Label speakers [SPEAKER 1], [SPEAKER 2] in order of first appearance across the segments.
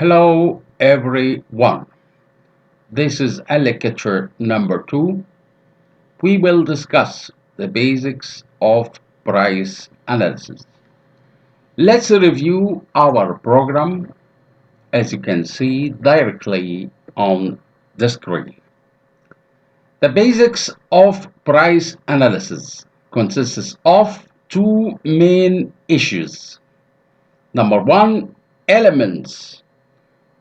[SPEAKER 1] Hello everyone. This is lecture number 2. We will discuss the basics of price analysis. Let's review our program as you can see directly on the screen. The basics of price analysis consists of two main issues. Number 1, elements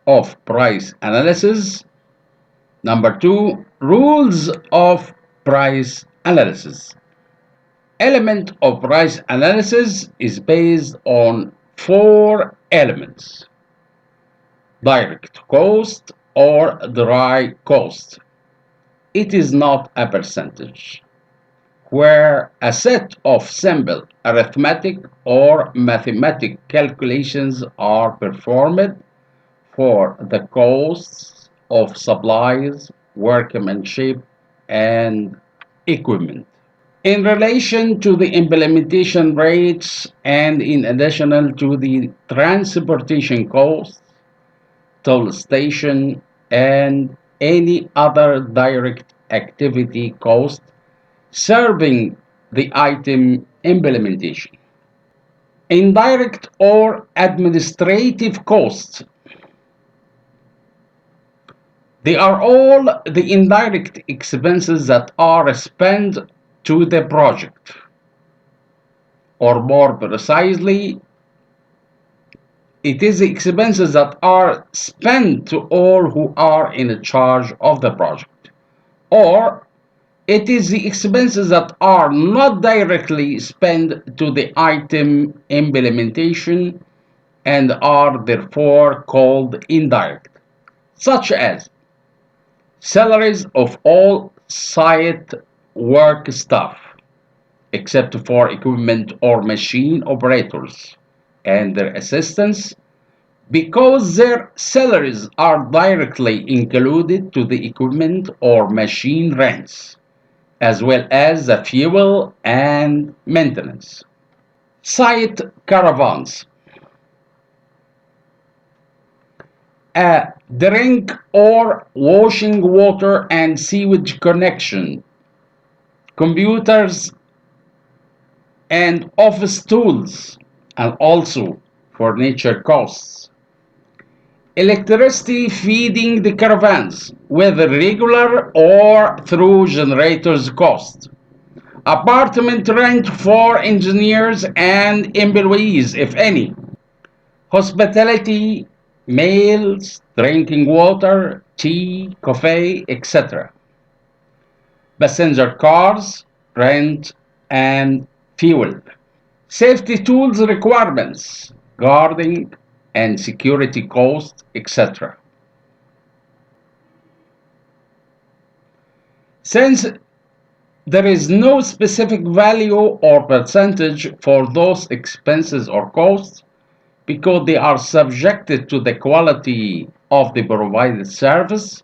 [SPEAKER 1] of price analysis. Number 2, rules of price analysis. Element of price analysis is based on four elements: direct cost or dry cost. It is not a percentage, where a set of simple arithmetic or mathematic calculations are performed for the costs of supplies, workmanship, and equipment. In relation to the implementation rates and in addition to the transportation costs, toll station, and any other direct activity cost serving the item implementation. Indirect or administrative costs. They are all the indirect expenses that are spent to the project, or more precisely, it is the expenses that are spent to all who are in charge of the project, or it is the expenses that are not directly spent to the item implementation and are therefore called indirect, such as salaries of all site work staff, except for equipment or machine operators and their assistants, because their salaries are directly included to the equipment or machine rents, as well as the fuel and maintenance. Site caravans. A drink or washing water and sewage connection, computers and office tools, and also furniture costs. Electricity feeding the caravans, whether regular or through generators cost. Apartment rent for engineers and employees, if any. Hospitality, meals, drinking water, tea, coffee, etc. Passenger cars, rent, and fuel. Safety tools requirements, guarding and security costs, etc. Since there is no specific value or percentage for those expenses or costs, because they are subjected to the quality of the provided service,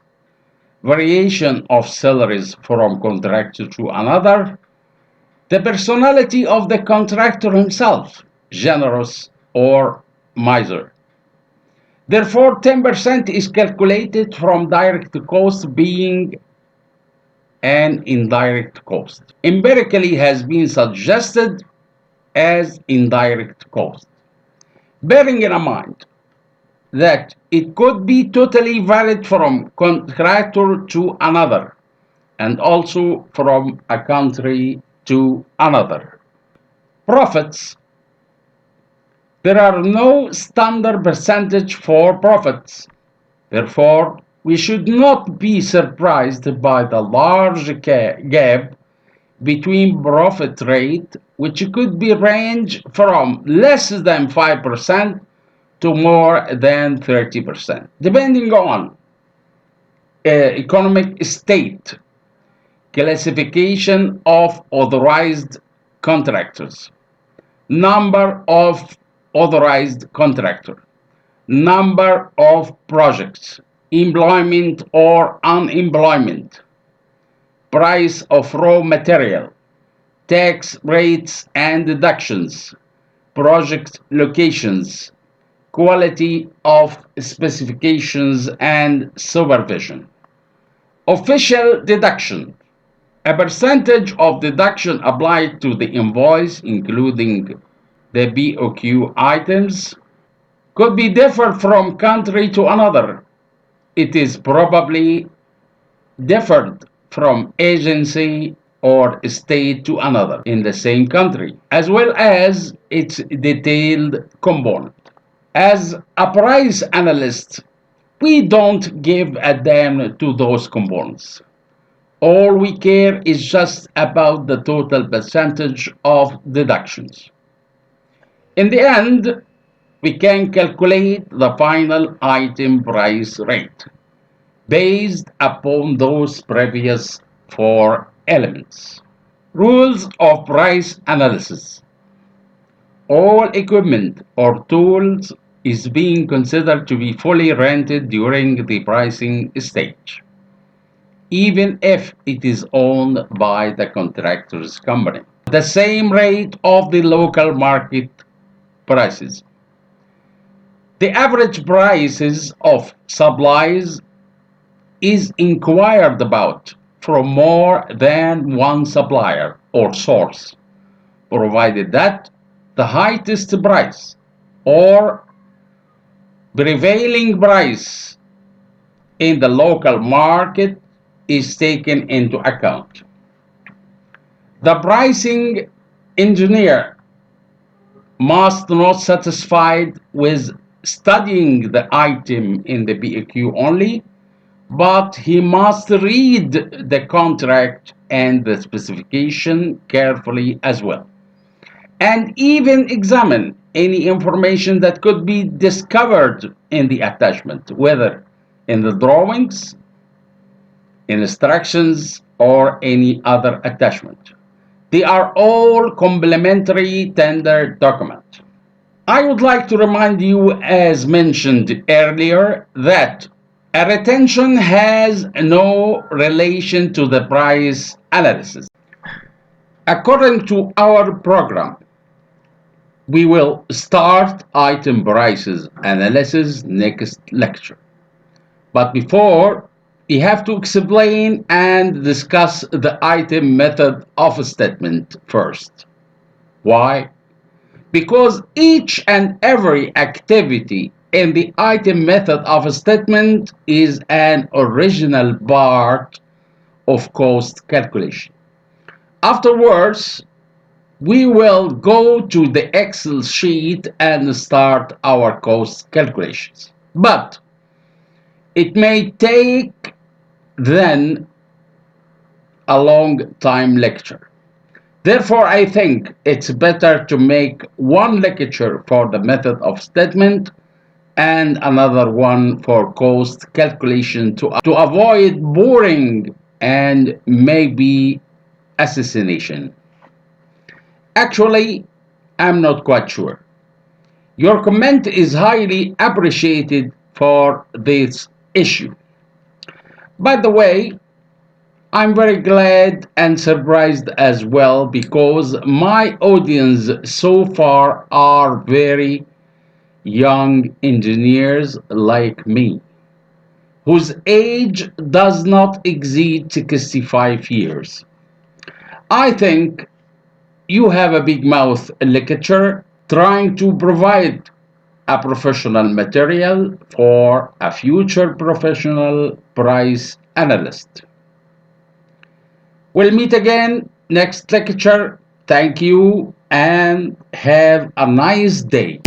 [SPEAKER 1] variation of salaries from contractor to another, the personality of the contractor himself, generous or miser. Therefore, 10% is calculated from direct cost being an indirect cost. Empirically has been suggested as indirect cost, bearing in mind that it could be totally valid from contractor to another and also from a country to another. Profits. There are no standard percentage for profits. Therefore, we should not be surprised by the large gap between profit rate, which could be range from less than 5% to more than 30%, depending on economic state, classification of authorized contractors, number of authorized contractor, number of projects, employment or unemployment, price of raw material, tax rates and deductions, project locations, quality of specifications and supervision. Official deduction. A percentage of deduction applied to the invoice, including the BOQ items, could be different from country to another. It is probably different from agency or state to another in the same country, as well as its detailed component. As a price analyst, we don't give a damn to those components. All we care is just about the total percentage of deductions. In the end, we can calculate the final item price rate based upon those previous four elements. Rules of price analysis. All equipment or tools is being considered to be fully rented during the pricing stage, even if it is owned by the contractor's company. The same rate of the local market prices. The average prices of supplies is inquired about from more than one supplier or source, provided that the highest price or prevailing price in the local market is taken into account. The pricing engineer must not satisfied with studying the item in the BAQ only, but he must read the contract and the specification carefully as well, and even examine any information that could be discovered in the attachment, whether in the drawings, instructions, or any other attachment. They are all complementary tender document. I would like to remind you, as mentioned earlier, that a retention has no relation to the price analysis. According to our program, we will start item prices analysis next lecture. But before, we have to explain and discuss the item method of a statement first. Why? Because each and every activity in the item method of a statement is an original part of cost calculation. Afterwards, we will go to the Excel sheet and start our cost calculations. But it may take then a long time lecture. Therefore, I think it's better to make one lecture for the method of statement and another one for cost calculation to avoid boring and maybe assassination. Actually, I'm not quite sure. Your comment is highly appreciated for this issue. By the way, I'm very glad and surprised as well because my audience so far are very young engineers like me, whose age does not exceed 65 years. I think you have a big mouth lecturer trying to provide a professional material for a future professional price analyst. We'll meet again next lecture. Thank you and have a nice day.